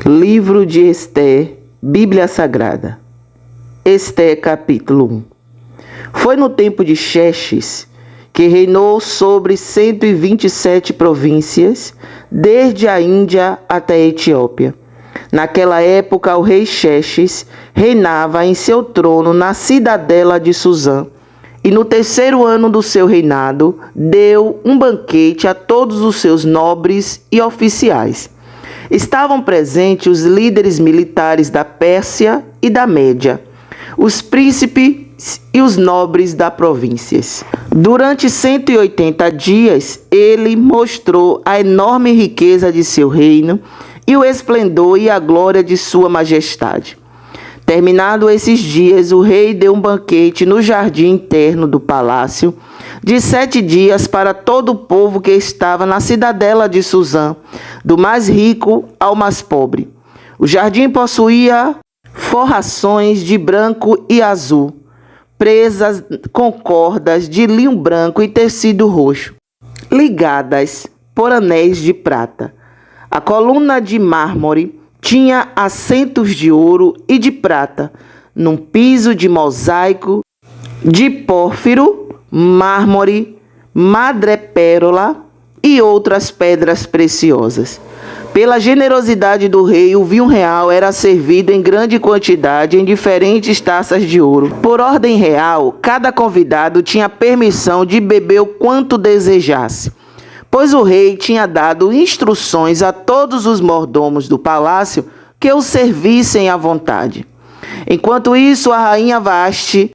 Livro de Ester, Bíblia Sagrada. Ester, capítulo 1. Foi no tempo de Xerxes, que reinou sobre 127 províncias, desde a Índia até a Etiópia. Naquela época, o rei Xerxes reinava em seu trono na cidadela de Susã, e no terceiro ano do seu reinado, deu um banquete a todos os seus nobres e oficiais. Estavam presentes os líderes militares da Pérsia e da Média, os príncipes e os nobres das províncias. Durante 180 dias, ele mostrou a enorme riqueza de seu reino e o esplendor e a glória de sua majestade. Terminados esses dias, o rei deu um banquete no jardim interno do palácio, de 7 dias para todo o povo que estava na cidadela de Susã, do mais rico ao mais pobre. O jardim possuía forrações de branco e azul, presas com cordas de linho branco e tecido roxo, ligadas por anéis de prata. A coluna de mármore tinha assentos de ouro e de prata, num piso de mosaico, de pórfiro, mármore, madrepérola e outras pedras preciosas. Pela generosidade do rei, o vinho real era servido em grande quantidade em diferentes taças de ouro. Por ordem real, cada convidado tinha permissão de beber o quanto desejasse, pois o rei tinha dado instruções a todos os mordomos do palácio que o servissem à vontade. Enquanto isso, a rainha Vasti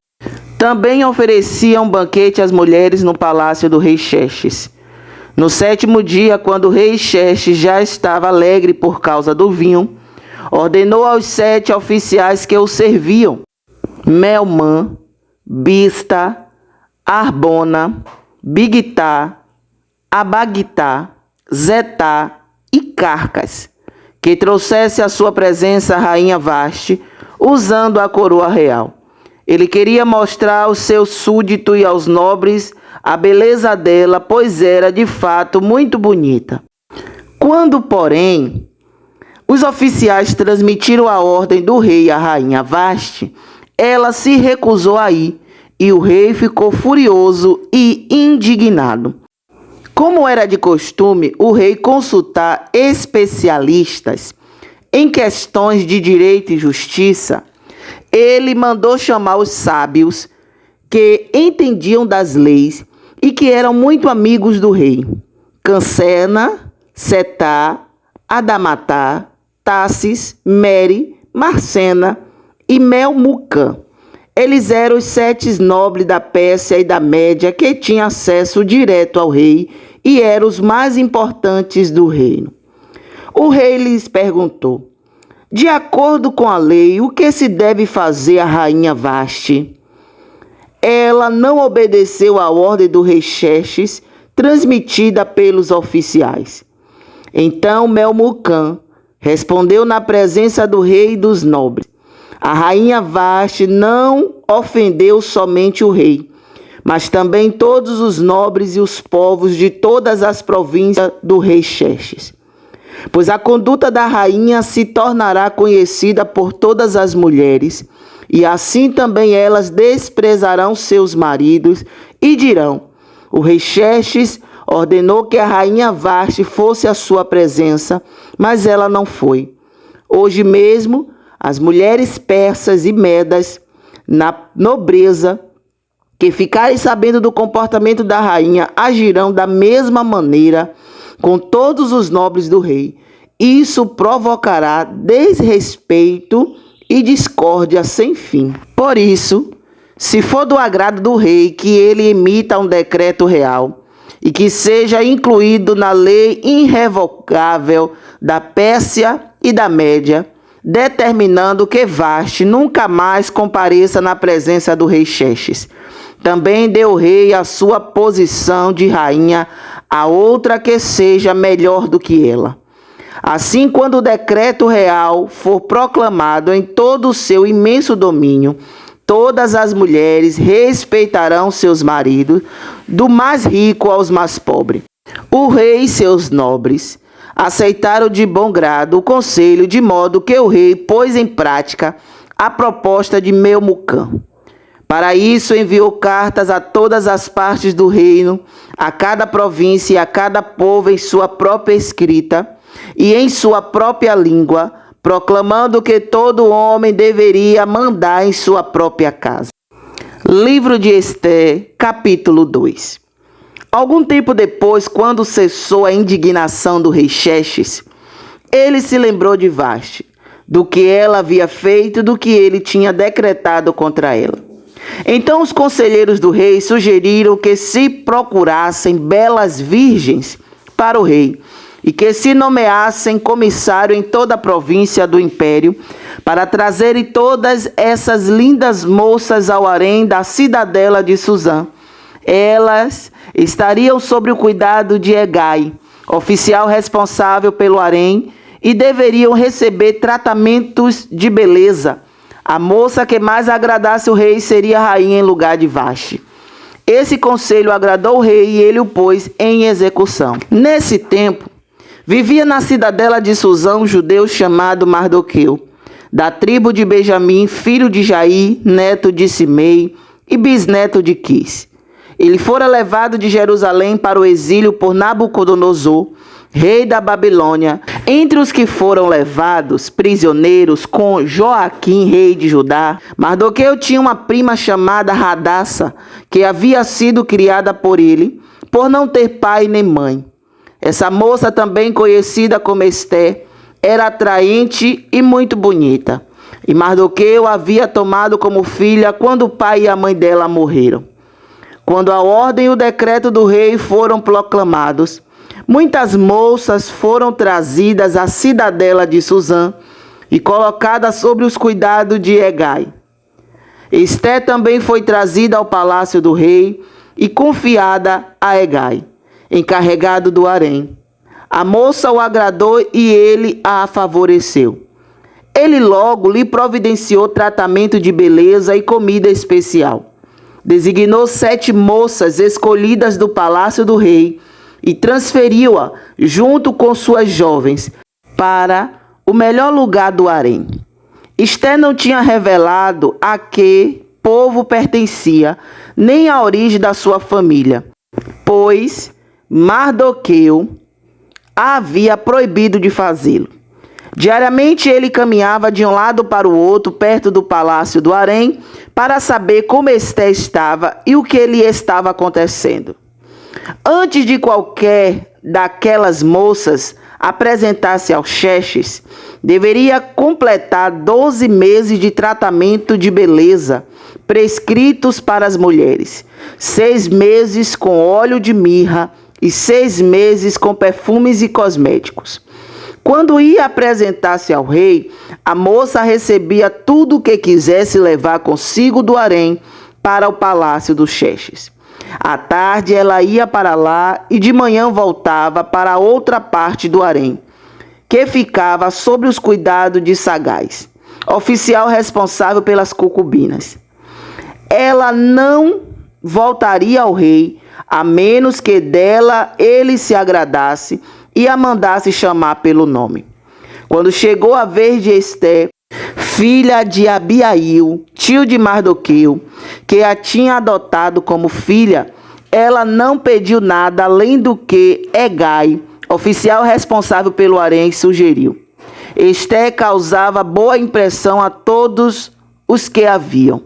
também oferecia um banquete às mulheres no palácio do rei Xerxes. No 7º dia, quando o rei Xerxes já estava alegre por causa do vinho, ordenou aos 7 oficiais que o serviam, Melmã, Bista, Arbona, Bigtá, Abagtá, Zetá e Carcas, que trouxesse à sua presença a rainha Vasti, usando a coroa real. Ele queria mostrar aos seus súditos e aos nobres a beleza dela, pois era de fato muito bonita. Quando, porém, os oficiais transmitiram a ordem do rei à rainha Vasti, ela se recusou a ir, e o rei ficou furioso e indignado. Como era de costume o rei consultar especialistas em questões de direito e justiça, ele mandou chamar os sábios que entendiam das leis e que eram muito amigos do rei: Cancena, Setá, Adamatá, Tassis, Meri, Marcena e Melmucã. Eles eram os 7 nobres da Pérsia e da Média que tinham acesso direto ao rei e eram os mais importantes do reino. O rei lhes perguntou: de acordo com a lei, o que se deve fazer à rainha Vasti? Ela não obedeceu à ordem do rei Xerxes, transmitida pelos oficiais. Então Melmucã respondeu na presença do rei e dos nobres: a rainha Vasti não ofendeu somente o rei, mas também todos os nobres e os povos de todas as províncias do rei Xerxes. Pois a conduta da rainha se tornará conhecida por todas as mulheres, e assim também elas desprezarão seus maridos e dirão: o rei Xerxes ordenou que a rainha Vasti fosse à sua presença, mas ela não foi. Hoje mesmo, as mulheres persas e medas, na nobreza, que ficarem sabendo do comportamento da rainha, agirão da mesma maneira com todos os nobres do rei. Isso provocará desrespeito e discórdia sem fim. Por isso, se for do agrado do rei que ele emita um decreto real e que seja incluído na lei irrevogável da Pérsia e da Média, determinando que Vasti nunca mais compareça na presença do rei Xerxes. Também dê o rei a sua posição de rainha a outra que seja melhor do que ela. Assim, quando o decreto real for proclamado em todo o seu imenso domínio, todas as mulheres respeitarão seus maridos, do mais rico aos mais pobres. O rei e seus nobres aceitaram de bom grado o conselho, de modo que o rei pôs em prática a proposta de Memucã. Para isso, enviou cartas a todas as partes do reino, a cada província e a cada povo em sua própria escrita e em sua própria língua, proclamando que todo homem deveria mandar em sua própria casa. Livro de Ester, capítulo 2. Algum tempo depois, quando cessou a indignação do rei Xerxes, ele se lembrou de Vaste, do que ela havia feito e do que ele tinha decretado contra ela. Então os conselheiros do rei sugeriram que se procurassem belas virgens para o rei e que se nomeassem comissário em toda a província do império para trazerem todas essas lindas moças ao harém da cidadela de Suzã. Elas estariam sob o cuidado de Hegai, oficial responsável pelo harém, e deveriam receber tratamentos de beleza. A moça que mais agradasse o rei seria rainha em lugar de Vaste. Esse conselho agradou o rei e ele o pôs em execução. Nesse tempo, vivia na cidadela de Suzã um judeu chamado Mardoqueu, da tribo de Benjamim, filho de Jair, neto de Simei e bisneto de Quis. Ele fora levado de Jerusalém para o exílio por Nabucodonosor, rei da Babilônia. Entre os que foram levados prisioneiros com Joaquim, rei de Judá, Mardoqueu tinha uma prima chamada Hadassa, que havia sido criada por ele, por não ter pai nem mãe. Essa moça, também conhecida como Ester, era atraente e muito bonita. E Mardoqueu a havia tomado como filha quando o pai e a mãe dela morreram. Quando a ordem e o decreto do rei foram proclamados, muitas moças foram trazidas à cidadela de Suzã e colocadas sob os cuidados de Hegai. Ester também foi trazida ao palácio do rei e confiada a Hegai, encarregado do harém. A moça o agradou e ele a favoreceu. Ele logo lhe providenciou tratamento de beleza e comida especial. Designou 7 moças escolhidas do palácio do rei e transferiu-a, junto com suas jovens, para o melhor lugar do harém. Ester não tinha revelado a que povo pertencia, nem a origem da sua família, pois Mardoqueu a havia proibido de fazê-lo. Diariamente ele caminhava de um lado para o outro, perto do palácio do harém, para saber como Ester estava e o que lhe estava acontecendo. Antes de qualquer daquelas moças apresentar-se ao Xerxes, deveria completar 12 meses de tratamento de beleza prescritos para as mulheres, 6 meses com óleo de mirra e 6 meses com perfumes e cosméticos. Quando ia apresentar-se ao rei, a moça recebia tudo o que quisesse levar consigo do harém para o palácio do Xerxes. À tarde ela ia para lá e de manhã voltava para outra parte do harém, que ficava sob os cuidados de Sagaz, oficial responsável pelas concubinas. Ela não voltaria ao rei, a menos que dela ele se agradasse e a mandasse chamar pelo nome. Quando chegou a vez de Ester, filha de Abiail, tio de Mardoqueu, que a tinha adotado como filha, ela não pediu nada além do que Hegai, oficial responsável pelo harém, sugeriu. Ester causava boa impressão a todos os que a viam.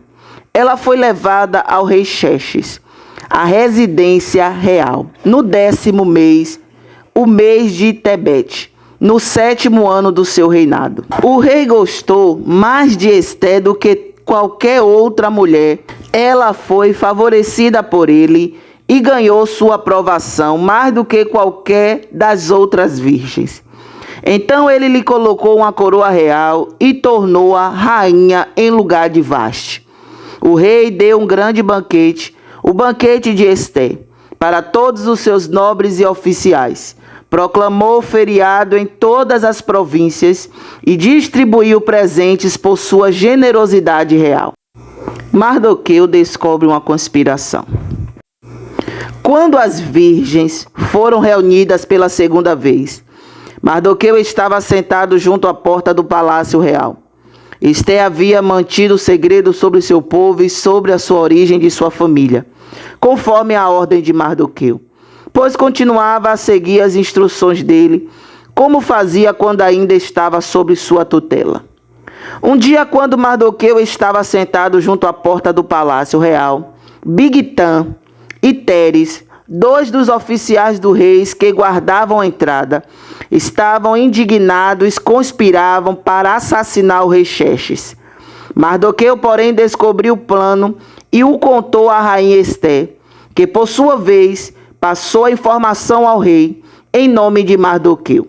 Ela foi levada ao rei Xerxes, à residência real, no 10º mês, o mês de Tebete, no 7º ano do seu reinado. O rei gostou mais de Ester do que qualquer outra mulher. Ela foi favorecida por ele e ganhou sua aprovação mais do que qualquer das outras virgens. Então ele lhe colocou uma coroa real e tornou-a rainha em lugar de Vaste. O rei deu um grande banquete, o banquete de Ester, para todos os seus nobres e oficiais. Proclamou feriado em todas as províncias e distribuiu presentes por sua generosidade real. Mardoqueu descobre uma conspiração. Quando as virgens foram reunidas pela segunda vez, Mardoqueu estava sentado junto à porta do palácio real. Ester havia mantido o segredo sobre seu povo e sobre a sua origem de sua família, conforme a ordem de Mardoqueu, pois continuava a seguir as instruções dele, como fazia quando ainda estava sob sua tutela. Um dia, quando Mardoqueu estava sentado junto à porta do palácio real, Bigtan e Teres, dois dos oficiais do rei que guardavam a entrada, estavam indignados e conspiravam para assassinar o rei Xerxes. Mardoqueu, porém, descobriu o plano e o contou à rainha Ester, que, por sua vez, passou a informação ao rei em nome de Mardoqueu.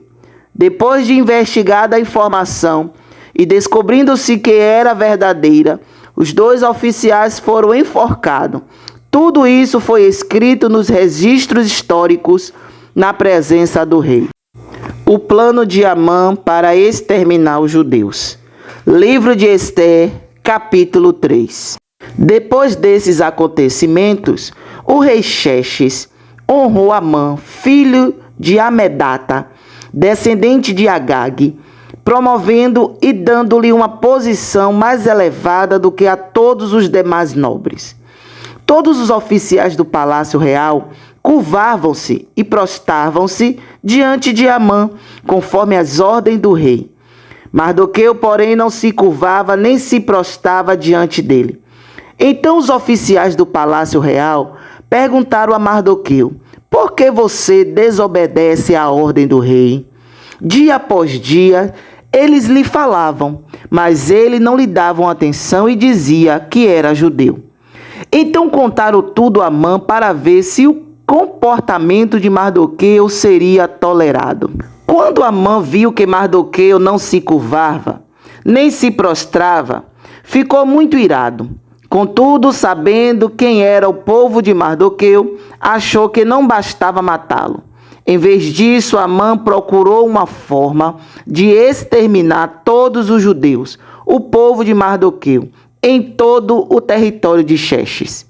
Depois de investigada a informação e descobrindo-se que era verdadeira, os dois oficiais foram enforcados. Tudo isso foi escrito nos registros históricos na presença do rei. O plano de Amã para exterminar os judeus. Livro de Ester, capítulo 3. Depois desses acontecimentos, o rei Xerxes honrou Amã, filho de Amedata, descendente de Agag, promovendo e dando-lhe uma posição mais elevada do que a todos os demais nobres. Todos os oficiais do palácio real curvavam-se e prostravam-se diante de Amã, conforme as ordens do rei. Mardoqueu, porém, não se curvava nem se prostrava diante dele. Então os oficiais do palácio real perguntaram a Mardoqueu: por que você desobedece à ordem do rei? Dia após dia, eles lhe falavam, mas ele não lhe dava atenção e dizia que era judeu. Então contaram tudo a Amã para ver se o comportamento de Mardoqueu seria tolerado. Quando Amã viu que Mardoqueu não se curvava, nem se prostrava, ficou muito irado. Contudo, sabendo quem era o povo de Mardoqueu, achou que não bastava matá-lo. Em vez disso, Amã procurou uma forma de exterminar todos os judeus, o povo de Mardoqueu, em todo o território de Xerxes.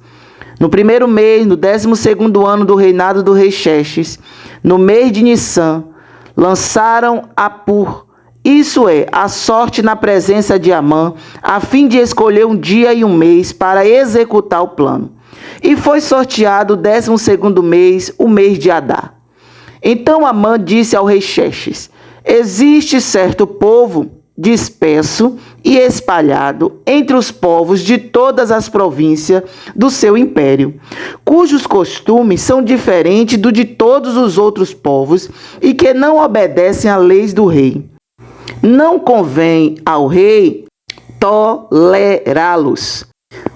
No primeiro mês, no 12º ano do reinado do rei Xerxes, no mês de Nissan, lançaram a sorte na presença de Amã, a fim de escolher um dia e um mês para executar o plano. E foi sorteado o 12º mês, o mês de Adar. Então Amã disse ao rei Xerxes: existe certo povo disperso e espalhado entre os povos de todas as províncias do seu império, cujos costumes são diferentes do de todos os outros povos e que não obedecem às leis do rei. Não convém ao rei tolerá-los.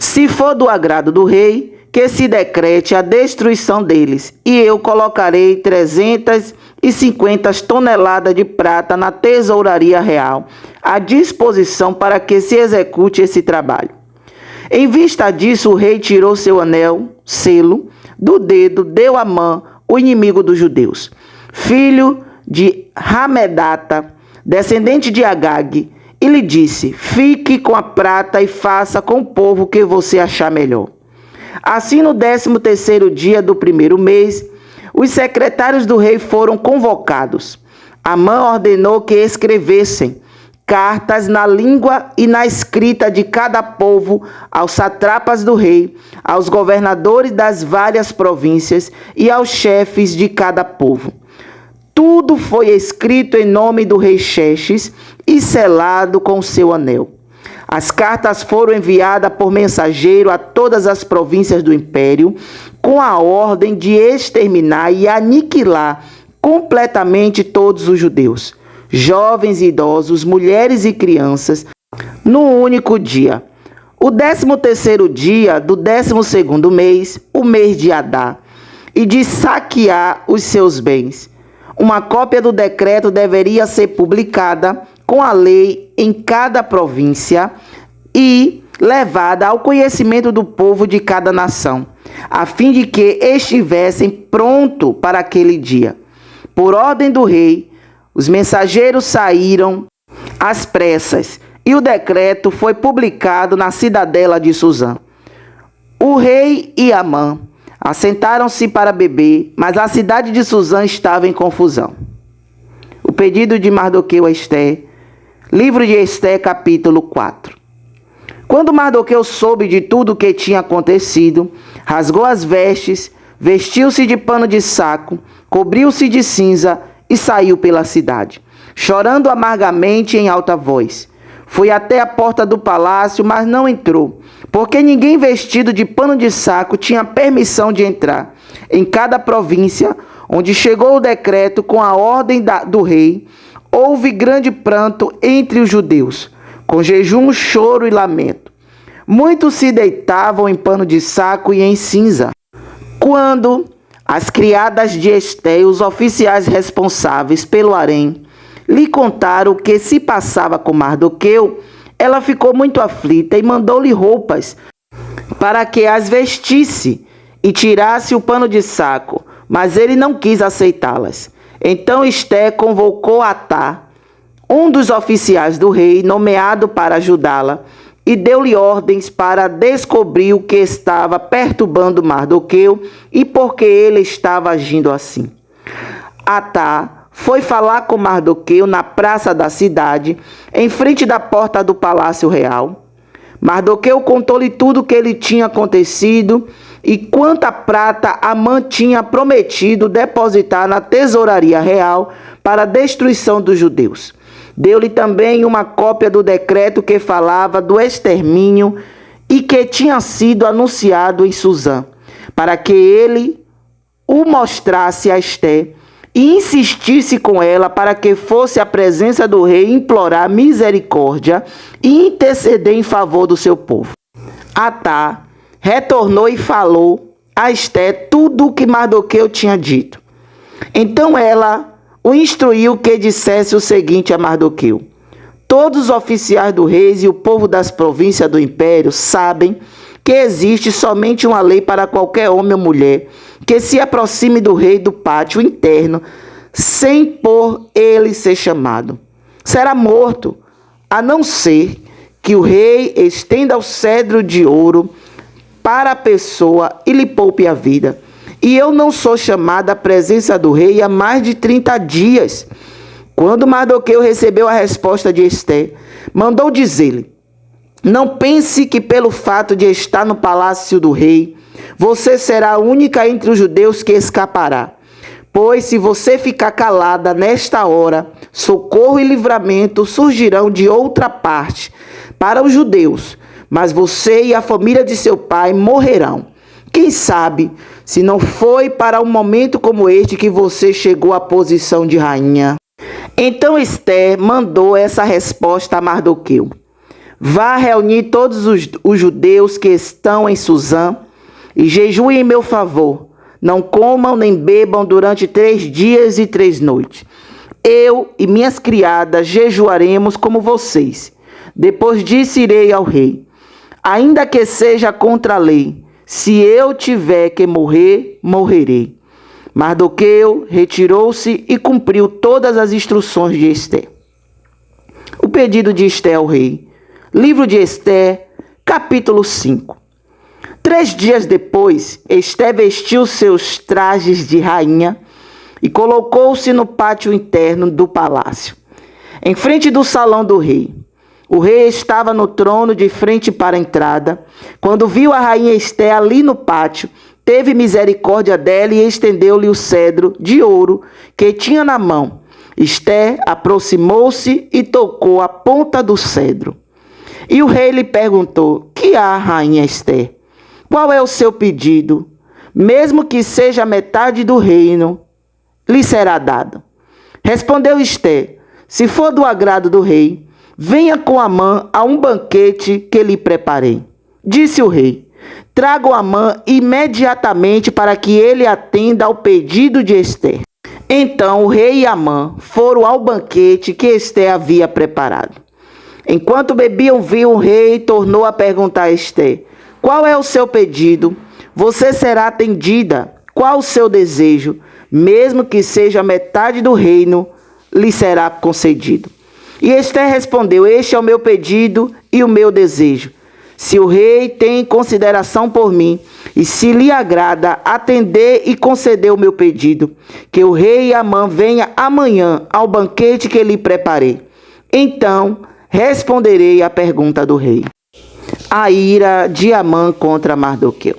Se for do agrado do rei, que se decrete a destruição deles, e eu colocarei 350 toneladas de prata na tesouraria real, à disposição para que se execute esse trabalho. Em vista disso, o rei tirou seu anel, selo, do dedo, deu a Amã, o inimigo dos judeus, filho de Hamedata, descendente de Agag, e lhe disse: fique com a prata e faça com o povo o que você achar melhor. Assim, no 13º dia do primeiro mês, os secretários do rei foram convocados. Amã ordenou que escrevessem cartas na língua e na escrita de cada povo aos satrapas do rei, aos governadores das várias províncias e aos chefes de cada povo. Tudo foi escrito em nome do rei Xerxes e selado com o seu anel. As cartas foram enviadas por mensageiro a todas as províncias do império, com a ordem de exterminar e aniquilar completamente todos os judeus, jovens e idosos, mulheres e crianças, num único dia. O 13º dia do 12º mês, o mês de Adar, e de saquear os seus bens. Uma cópia do decreto deveria ser publicada com a lei em cada província e levada ao conhecimento do povo de cada nação, a fim de que estivessem prontos para aquele dia. Por ordem do rei, os mensageiros saíram às pressas e o decreto foi publicado na cidadela de Suzã. O rei e Amã assentaram-se para beber, mas a cidade de Suzã estava em confusão. O pedido de Mardoqueu a Esté. Livro de Esté, capítulo 4. Quando Mardoqueu soube de tudo o que tinha acontecido, rasgou as vestes, vestiu-se de pano de saco, cobriu-se de cinza e saiu pela cidade, chorando amargamente em alta voz. Foi até a porta do palácio, mas não entrou, porque ninguém vestido de pano de saco tinha permissão de entrar. Em cada província, onde chegou o decreto com a ordem do rei, houve grande pranto entre os judeus, com jejum, choro e lamento. Muitos se deitavam em pano de saco e em cinza. Quando as criadas de Esté e os oficiais responsáveis pelo harém lhe contaram o que se passava com Mardoqueu, ela ficou muito aflita e mandou-lhe roupas para que as vestisse e tirasse o pano de saco, mas ele não quis aceitá-las. Então Esté convocou Atá, um dos oficiais do rei, nomeado para ajudá-la, e deu-lhe ordens para descobrir o que estava perturbando Mardoqueu e por que ele estava agindo assim. Atá foi falar com Mardoqueu na praça da cidade, em frente da porta do palácio real. Mardoqueu contou-lhe tudo o que lhe tinha acontecido e quanta prata Amã tinha prometido depositar na tesouraria real para a destruição dos judeus. Deu-lhe também uma cópia do decreto que falava do extermínio e que tinha sido anunciado em Susã, para que ele o mostrasse a Esté e insistisse com ela para que fosse à presença do rei implorar misericórdia e interceder em favor do seu povo. Atá retornou e falou a Esté tudo o que Mardoqueu tinha dito. Então ela o instruiu que dissesse o seguinte a Mardoqueu: todos os oficiais do rei e o povo das províncias do império sabem que existe somente uma lei para qualquer homem ou mulher que se aproxime do rei do pátio interno sem por ele ser chamado. Será morto, a não ser que o rei estenda o cedro de ouro para a pessoa e lhe poupe a vida. E eu não sou chamada à presença do rei há mais de 30 dias. Quando Mardoqueu recebeu a resposta de Esté, mandou dizer-lhe: não pense que pelo fato de estar no palácio do rei, você será a única entre os judeus que escapará. Pois se você ficar calada nesta hora, socorro e livramento surgirão de outra parte para os judeus, mas você e a família de seu pai morrerão. Quem sabe se não foi para um momento como este que você chegou à posição de rainha. Então Esté mandou essa resposta a Mardoqueu: vá reunir todos os judeus que estão em Susã e jejuem em meu favor. Não comam nem bebam durante 3 dias e 3 noites. Eu e minhas criadas jejuaremos como vocês. Depois disso irei ao rei. Ainda que seja contra a lei, se eu tiver que morrer, morrerei. Mardoqueu retirou-se e cumpriu todas as instruções de Esté. O pedido de Esté ao rei. Livro de Esté, capítulo 5. 3 dias depois, Esté vestiu seus trajes de rainha e colocou-se no pátio interno do palácio, em frente do salão do rei. O rei estava no trono de frente para a entrada. Quando viu a rainha Esté ali no pátio, teve misericórdia dela e estendeu-lhe o cedro de ouro que tinha na mão. Esté aproximou-se e tocou a ponta do cedro. E o rei lhe perguntou: que há, rainha Esté? Qual é o seu pedido? Mesmo que seja metade do reino, lhe será dado. Respondeu Esté: se for do agrado do rei, venha com Amã a um banquete que lhe preparei. Disse o rei: traga Amã imediatamente para que ele atenda ao pedido de Esté. Então o rei e Amã foram ao banquete que Esté havia preparado. Enquanto bebiam vinho, o rei tornou a perguntar a Esté: qual é o seu pedido? Você será atendida. Qual o seu desejo? Mesmo que seja metade do reino, lhe será concedido. E Esté respondeu: este é o meu pedido e o meu desejo. Se o rei tem consideração por mim, E se lhe agrada, atender e conceder o meu pedido, que o rei Amã venha amanhã ao banquete que lhe preparei. Então responderei à pergunta do rei. A ira de Amã contra Mardoqueu.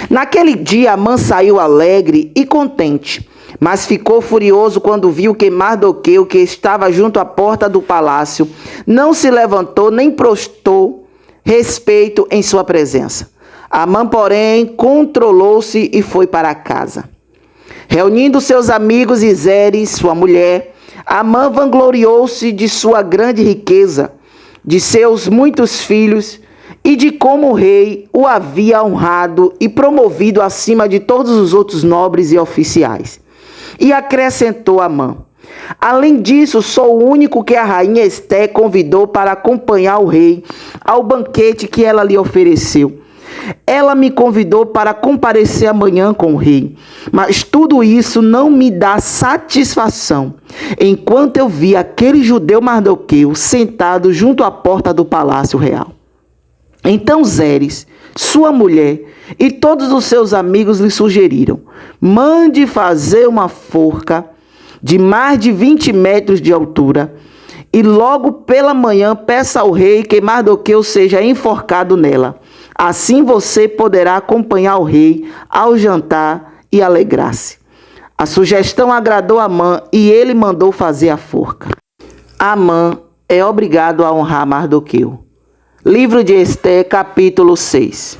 Naquele dia Amã saiu alegre e contente, mas ficou furioso quando viu que Mardoqueu, que estava junto à porta do palácio, não se levantou nem prostou respeito em sua presença. Amã, porém, controlou-se e foi para casa. Reunindo seus amigos e Zeres, sua mulher, Amã vangloriou-se de sua grande riqueza, de seus muitos filhos e de como o rei o havia honrado e promovido acima de todos os outros nobres e oficiais. E acrescentou Amã: além disso, sou o único que a rainha Esté convidou para acompanhar o rei ao banquete que ela lhe ofereceu. Ela me convidou para comparecer amanhã com o rei, mas tudo isso não me dá satisfação, enquanto eu vi aquele judeu Mardoqueu sentado junto à porta do palácio real. Então Zeres, sua mulher e todos os seus amigos lhe sugeriram: mande fazer uma forca de mais de 20 metros de altura, e logo pela manhã peça ao rei que Mardoqueu seja enforcado nela. Assim você poderá acompanhar o rei ao jantar e alegrar-se. A sugestão agradou Amã e ele mandou fazer a forca. Amã é obrigado a honrar Mardoqueu. Livro de Esté, capítulo 6.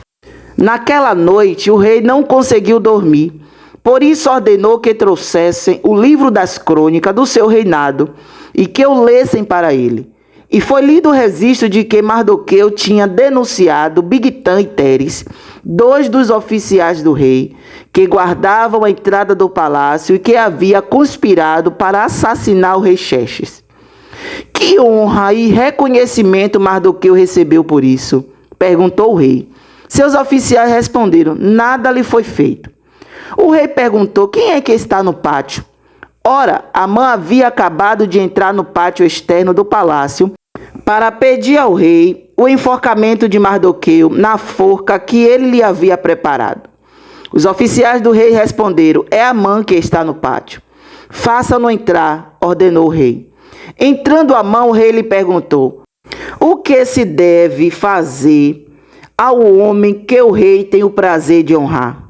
Naquela noite o rei não conseguiu dormir. Por isso ordenou que trouxessem o livro das crônicas do seu reinado e que o lessem para ele. E foi lido o registro de que Mardoqueu tinha denunciado Bigtã e Teres, dois dos oficiais do rei, que guardavam a entrada do palácio e que havia conspirado para assassinar o rei Xerxes. Que honra e reconhecimento Mardoqueu recebeu por isso? Perguntou o rei. Seus oficiais responderam: nada lhe foi feito. O rei perguntou: quem é que está no pátio? Ora, Amã havia acabado de entrar no pátio externo do palácio para pedir ao rei o enforcamento de Mardoqueu na forca que ele lhe havia preparado. Os oficiais do rei responderam: é Amã que está no pátio. Faça-no entrar, ordenou o rei. Entrando Amã, o rei lhe perguntou: o que se deve fazer ao homem que o rei tem o prazer de honrar?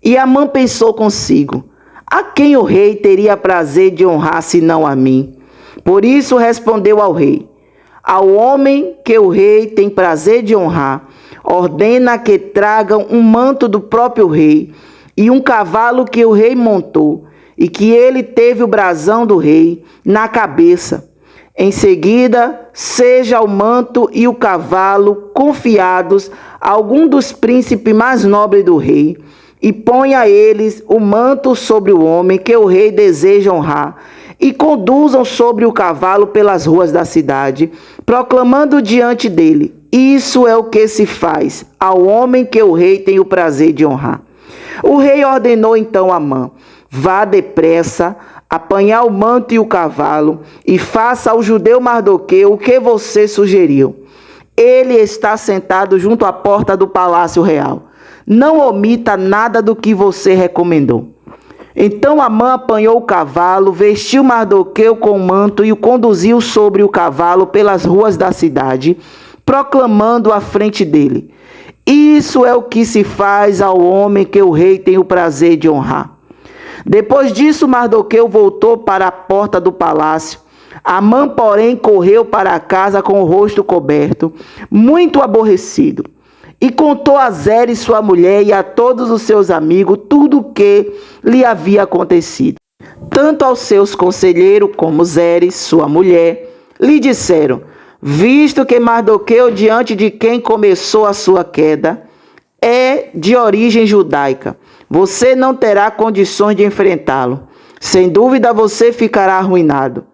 E Amã pensou consigo: a quem o rei teria prazer de honrar senão a mim? Por isso respondeu ao rei: ao homem que o rei tem prazer de honrar, ordena que tragam um manto do próprio rei e um cavalo que o rei montou e que ele teve o brasão do rei na cabeça. Em seguida, seja o manto e o cavalo confiados a algum dos príncipes mais nobres do rei, e ponha eles o manto sobre o homem que o rei deseja honrar, e conduzam sobre o cavalo pelas ruas da cidade, proclamando diante dele: isso é o que se faz ao homem que o rei tem o prazer de honrar. O rei ordenou então a Amã: vá depressa, apanhar o manto e o cavalo, e faça ao judeu Mardoqueu o que você sugeriu. Ele está sentado junto à porta do palácio real. Não omita nada do que você recomendou. Então Amã apanhou o cavalo, vestiu Mardoqueu com o manto e o conduziu sobre o cavalo pelas ruas da cidade, proclamando à frente dele: isso é o que se faz ao homem que o rei tem o prazer de honrar. Depois disso, Mardoqueu voltou para a porta do palácio. Amã, porém, correu para casa com o rosto coberto, muito aborrecido. E contou a Zeres, sua mulher, e a todos os seus amigos tudo o que lhe havia acontecido. Tanto aos seus conselheiros como Zeres, sua mulher, lhe disseram: visto que Mardoqueu, diante de quem começou a sua queda, é de origem judaica, você não terá condições de enfrentá-lo. Sem dúvida você ficará arruinado.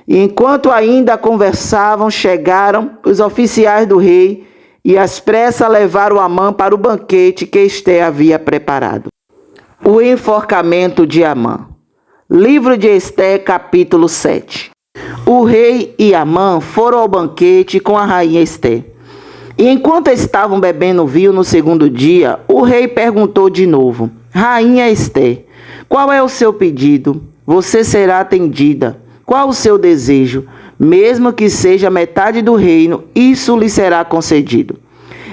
E enquanto ainda conversavam, chegaram os oficiais do rei e às pressas levaram Amã para o banquete que Esté havia preparado. O enforcamento de Amã. Livro de Esté, capítulo 7. O rei e Amã foram ao banquete com a rainha Esté. E enquanto estavam bebendo vinho no segundo dia, o rei perguntou de novo: Rainha Ester, qual é o seu pedido? Você será atendida. Qual o seu desejo? Mesmo que seja metade do reino, isso lhe será concedido.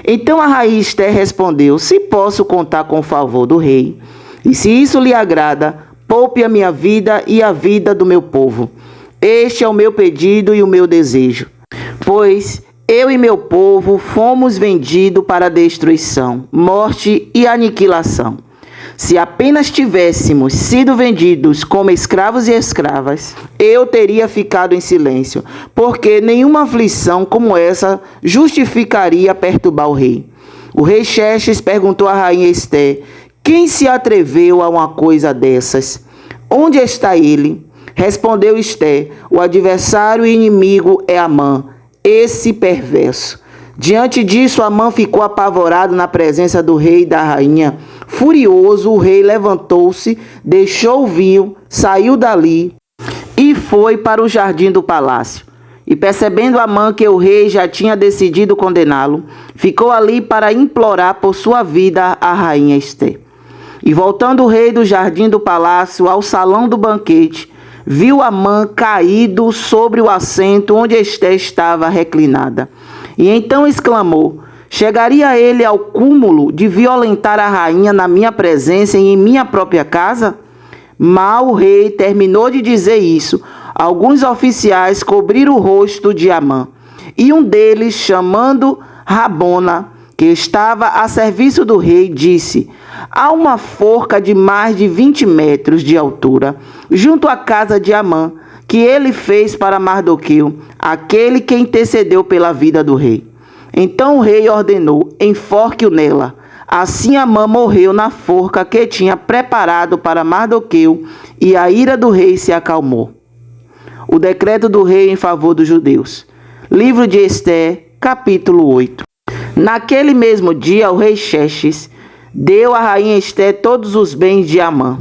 Então a rainha Ester respondeu: Se posso contar com o favor do rei, e se isso lhe agrada, poupe a minha vida e a vida do meu povo. Este é o meu pedido e o meu desejo. Pois eu e meu povo fomos vendidos para a destruição, morte e aniquilação. Se apenas tivéssemos sido vendidos como escravos e escravas, eu teria ficado em silêncio, porque nenhuma aflição como essa justificaria perturbar o rei. O rei Xerxes perguntou à rainha Ester: Quem se atreveu a uma coisa dessas? Onde está ele? Respondeu Ester: O adversário e inimigo é Amã, esse perverso. Diante disso, Amã ficou apavorado na presença do rei e da rainha. Furioso, o rei levantou-se, deixou o vinho, saiu dali e foi para o jardim do palácio. E percebendo Amã que o rei já tinha decidido condená-lo, ficou ali para implorar por sua vida a rainha Ester. E voltando o rei do jardim do palácio ao salão do banquete, viu Amã caído sobre o assento onde Ester estava reclinada. E então exclamou: Chegaria ele ao cúmulo de violentar a rainha na minha presença e em minha própria casa? Mal o rei terminou de dizer isso, alguns oficiais cobriram o rosto de Amã. E um deles, chamando Rabona, que estava a serviço do rei, disse: Há uma forca de mais de 20 metros de altura, junto à casa de Amã, que ele fez para Mardoqueu, aquele que intercedeu pela vida do rei. Então o rei ordenou: enforque-o nela. Assim Amã morreu na forca que tinha preparado para Mardoqueu, e a ira do rei se acalmou. O decreto do rei em favor dos judeus. Livro de Ester, capítulo 8. Naquele mesmo dia, o rei Xerxes deu à rainha Ester todos os bens de Amã,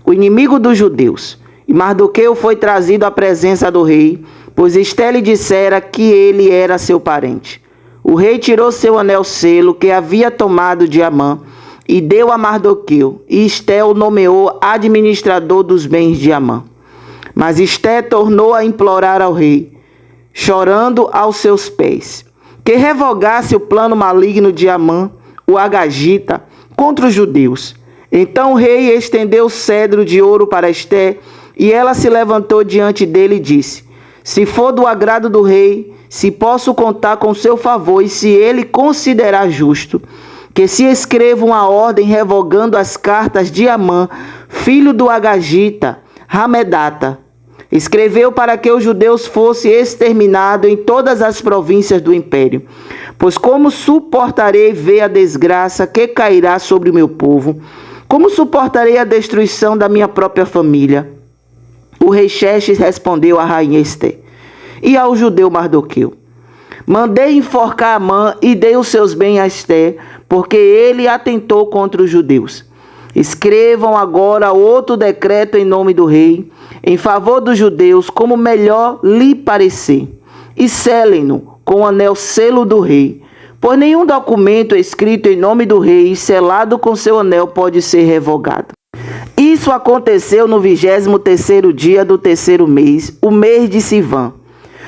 o inimigo dos judeus. E Mardoqueu foi trazido à presença do rei, pois Ester lhe dissera que ele era seu parente. O rei tirou seu anel selo que havia tomado de Amã e deu a Mardoqueu, e Ester o nomeou administrador dos bens de Amã. Mas Ester tornou a implorar ao rei, chorando aos seus pés, que revogasse o plano maligno de Amã, o Agagita, contra os judeus. Então o rei estendeu o cedro de ouro para Ester, e ela se levantou diante dele e disse: Se for do agrado do rei, se posso contar com seu favor, e se ele considerar justo, que se escreva uma ordem revogando as cartas de Amã, filho do Agagita, Hamedata. Escreveu para que os judeus fossem exterminados em todas as províncias do império. Pois como suportarei ver a desgraça que cairá sobre o meu povo? Como suportarei a destruição da minha própria família? O rei Xerxes respondeu à rainha Ester e ao judeu Mardoqueu: Mandei enforcar Amã e dei os seus bens a Ester, porque ele atentou contra os judeus. Escrevam agora outro decreto em nome do rei, em favor dos judeus, como melhor lhe parecer, e selem-no com o anel selo do rei, pois nenhum documento escrito em nome do rei e selado com seu anel pode ser revogado. Isso aconteceu no 23º dia do terceiro mês, o mês de Sivan.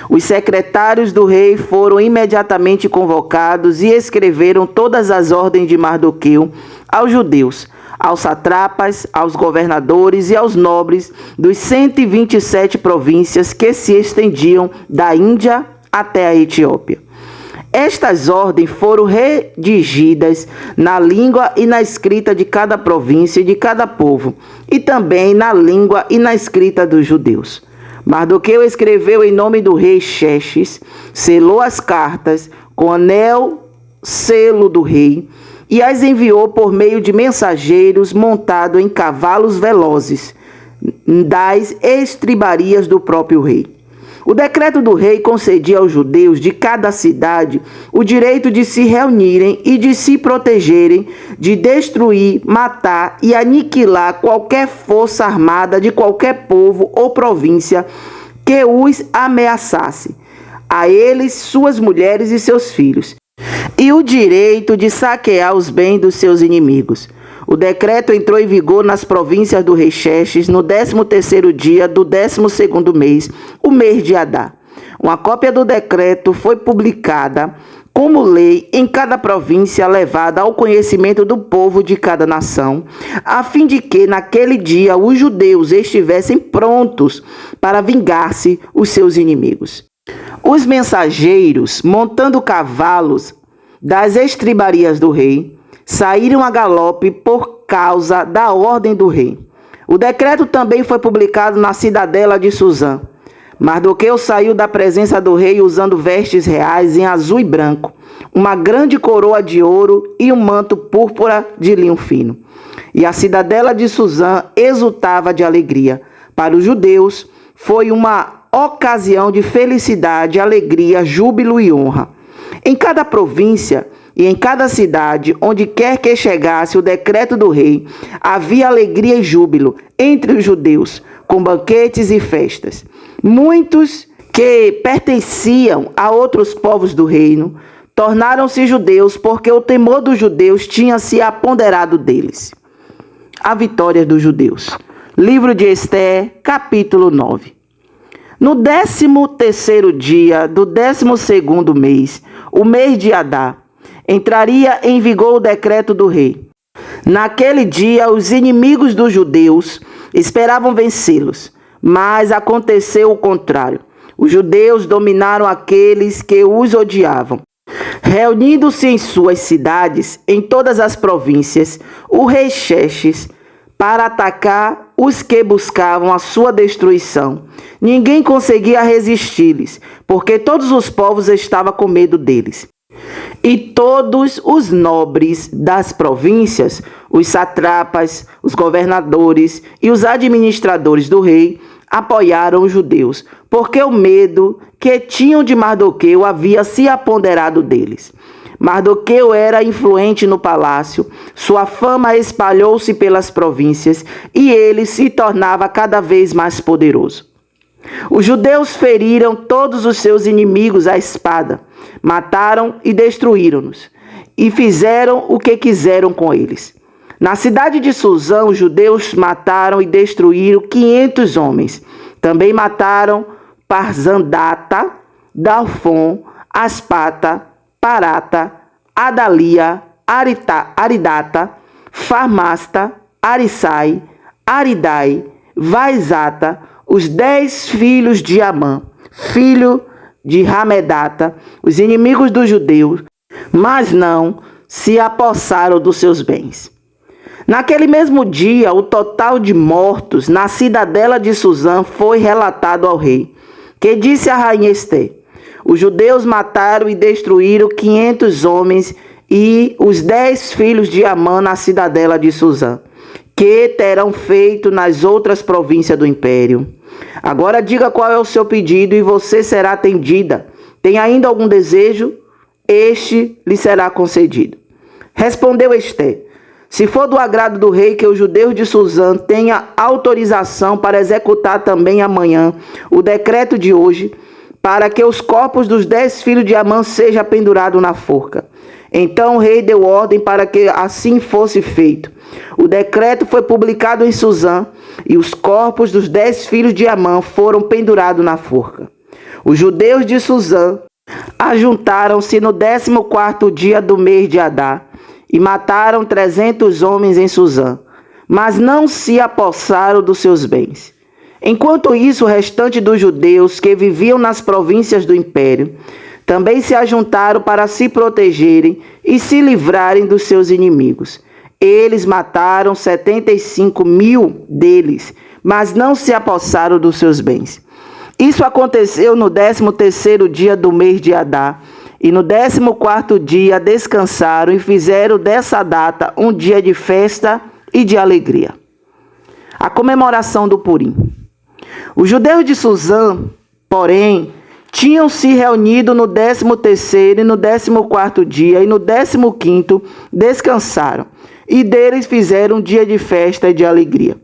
Os secretários do rei foram imediatamente convocados e escreveram todas as ordens de Mardoqueu aos judeus, aos satrapas, aos governadores e aos nobres dos 127 províncias que se estendiam da Índia até a Etiópia. Estas ordens foram redigidas na língua e na escrita de cada província e de cada povo, e também na língua e na escrita dos judeus. Mardoqueu escreveu em nome do rei Xerxes, selou as cartas com anel selo do rei e as enviou por meio de mensageiros montados em cavalos velozes das estribarias do próprio rei. O decreto do rei concedia aos judeus de cada cidade o direito de se reunirem e de se protegerem, de destruir, matar e aniquilar qualquer força armada de qualquer povo ou província que os ameaçasse, a eles, suas mulheres e seus filhos. e o direito de saquear os bens dos seus inimigos. O decreto entrou em vigor nas províncias do rei Xerxes no 13º dia do 12º mês, o mês de Adar. Uma cópia do decreto foi publicada como lei em cada província, levada ao conhecimento do povo de cada nação, a fim de que naquele dia os judeus estivessem prontos para vingar-se os seus inimigos. Os mensageiros, montando cavalos das estribarias do rei, saíram a galope por causa da ordem do rei. O decreto também foi publicado na cidadela de Suzã. Mardoqueu saiu da presença do rei usando vestes reais em azul e branco, uma grande coroa de ouro e um manto púrpura de linho fino. E a cidadela de Suzã exultava de alegria. Para os judeus, foi uma ocasião de felicidade, alegria, júbilo e honra. Em cada província e em cada cidade, onde quer que chegasse o decreto do rei, havia alegria e júbilo entre os judeus, com banquetes e festas. Muitos que pertenciam a outros povos do reino tornaram-se judeus, porque o temor dos judeus tinha se apoderado deles. A vitória dos judeus. Livro de Ester, capítulo 9. No 13º dia do 12º mês, o mês de Adar, entraria em vigor o decreto do rei. Naquele dia, os inimigos dos judeus esperavam vencê-los, mas aconteceu o contrário. Os judeus dominaram aqueles que os odiavam. Reunindo-se em suas cidades, em todas as províncias, o rei Xerxes, para atacar os que buscavam a sua destruição. Ninguém conseguia resistir-lhes, porque todos os povos estavam com medo deles. E todos os nobres das províncias, os satrapas, os governadores e os administradores do rei, apoiaram os judeus, porque o medo que tinham de Mardoqueu havia se apoderado deles. Mardoqueu era influente no palácio, sua fama espalhou-se pelas províncias e ele se tornava cada vez mais poderoso. Os judeus feriram todos os seus inimigos à espada, mataram e destruíram-nos, e fizeram o que quiseram com eles. Na cidade de Suzã, os judeus mataram e destruíram 500 homens. Também mataram Parzandata, Dalfon, Aspata, Parata, Adalia, Aridata, Farmasta, Arissai, Aridai, Vaizata, os 10 filhos de Amã, filho de Ramedata, os inimigos dos judeus, mas não se apossaram dos seus bens. Naquele mesmo dia, o total de mortos na cidadela de Suzã foi relatado ao rei, que disse à rainha Ester: os judeus mataram e destruíram 500 homens e os 10 filhos de Amã na cidadela de Suzã, que terão feito nas outras províncias do império. Agora diga qual é o seu pedido e você será atendida. Tem ainda algum desejo? Este lhe será concedido. Respondeu Ester: se for do agrado do rei que os judeus de Suzã tenham autorização para executar também amanhã o decreto de hoje, para que os corpos dos 10 filhos de Amã sejam pendurados na forca. Então o rei deu ordem para que assim fosse feito. O decreto foi publicado em Suzã, e os corpos dos 10 filhos de Amã foram pendurados na forca. Os judeus de Suzã ajuntaram-se no 14º dia do mês de Adar, e mataram 300 homens em Suzã, mas não se apossaram dos seus bens. Enquanto isso, o restante dos judeus que viviam nas províncias do império também se ajuntaram para se protegerem e se livrarem dos seus inimigos. Eles mataram 75.000 deles, mas não se apossaram dos seus bens. Isso aconteceu no 13º dia do mês de Adar, e no 14º dia descansaram e fizeram dessa data um dia de festa e de alegria. A comemoração do Purim. Os judeus de Suzã, porém, tinham se reunido no 13º e no 14º dia, e no 15º descansaram, e deles fizeram um dia de festa e de alegria.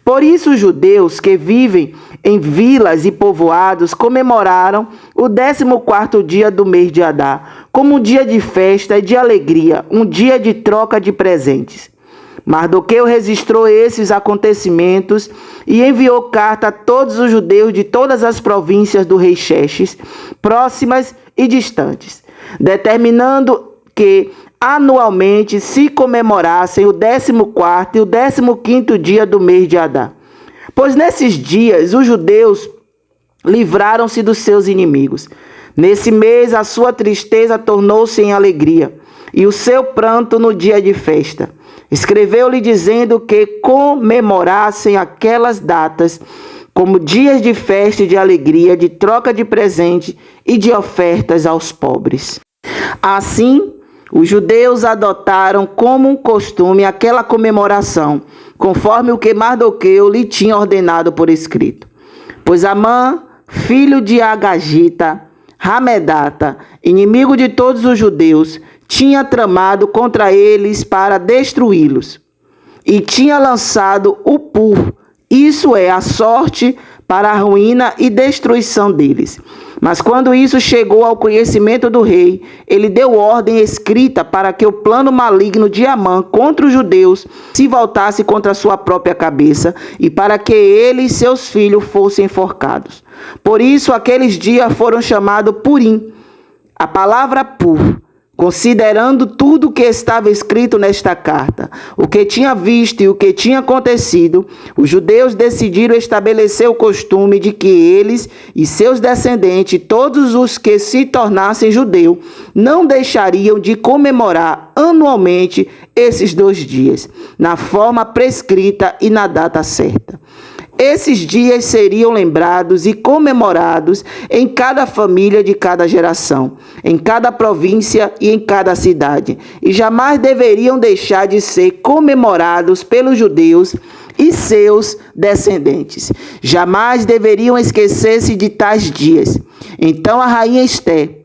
Por isso os judeus que vivem em vilas e povoados comemoraram o 14º dia do mês de Adar como um dia de festa e de alegria, um dia de troca de presentes. Mardoqueu registrou esses acontecimentos e enviou carta a todos os judeus de todas as províncias do rei Xerxes, próximas e distantes, determinando que anualmente se comemorassem o 14º e o 15º dia do mês de Adar. Pois nesses dias os judeus livraram-se dos seus inimigos. Nesse mês a sua tristeza tornou-se em alegria, e o seu pranto no dia de festa. Escreveu-lhe dizendo que comemorassem aquelas datas como dias de festa e de alegria, de troca de presente e de ofertas aos pobres. Assim, os judeus adotaram como um costume aquela comemoração, conforme o que Mardoqueu lhe tinha ordenado por escrito. Pois Amã, filho de Agagita, Hamedata, inimigo de todos os judeus, tinha tramado contra eles para destruí-los, e tinha lançado o pur, isso é, a sorte, para a ruína e destruição deles. Mas quando isso chegou ao conhecimento do rei, ele deu ordem escrita para que o plano maligno de Amã contra os judeus se voltasse contra a sua própria cabeça e para que ele e seus filhos fossem enforcados. Por isso, aqueles dias foram chamados Purim. A palavra pur, considerando tudo o que estava escrito nesta carta, o que tinha visto e o que tinha acontecido, os judeus decidiram estabelecer o costume de que eles e seus descendentes, todos os que se tornassem judeus, não deixariam de comemorar anualmente esses 2 dias, na forma prescrita e na data certa. Esses dias seriam lembrados e comemorados em cada família de cada geração, em cada província e em cada cidade, e jamais deveriam deixar de ser comemorados pelos judeus e seus descendentes. Jamais deveriam esquecer-se de tais dias. Então a rainha Esté,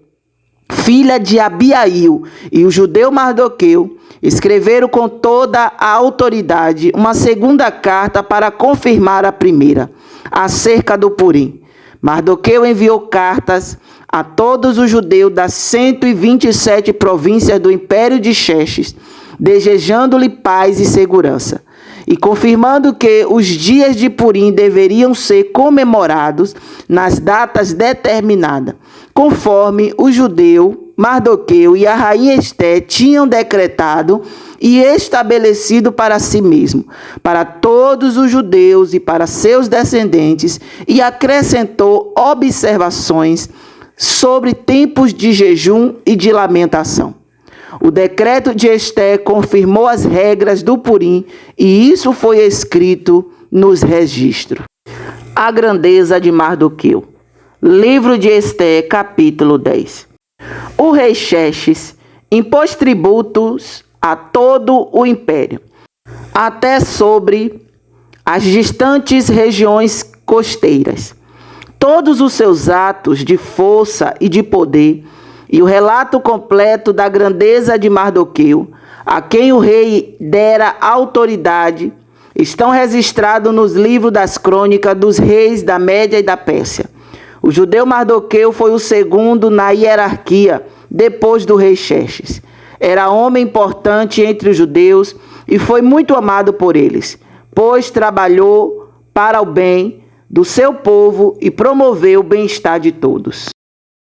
filha de Abiail, e o judeu Mardoqueu escreveram com toda a autoridade uma segunda carta para confirmar a primeira, acerca do Purim. Mardoqueu enviou cartas a todos os judeus das 127 províncias do império de Xerxes, desejando-lhe paz e segurança, e confirmando que os dias de Purim deveriam ser comemorados nas datas determinadas, conforme o judeu Mardoqueu e a rainha Esté tinham decretado e estabelecido para si mesmo, para todos os judeus e para seus descendentes, e acrescentou observações sobre tempos de jejum e de lamentação. O decreto de Esté confirmou as regras do Purim, e isso foi escrito nos registros. A grandeza de Mardoqueu. Livro de Esté, capítulo 10. O rei Xerxes impôs tributos a todo o império, até sobre as distantes regiões costeiras. Todos os seus atos de força e de poder, e o relato completo da grandeza de Mardoqueu, a quem o rei dera autoridade, estão registrados nos livros das crônicas dos reis da Média e da Pérsia. O judeu Mardoqueu foi o segundo na hierarquia, depois do rei Xerxes. Era homem importante entre os judeus e foi muito amado por eles, pois trabalhou para o bem do seu povo e promoveu o bem-estar de todos.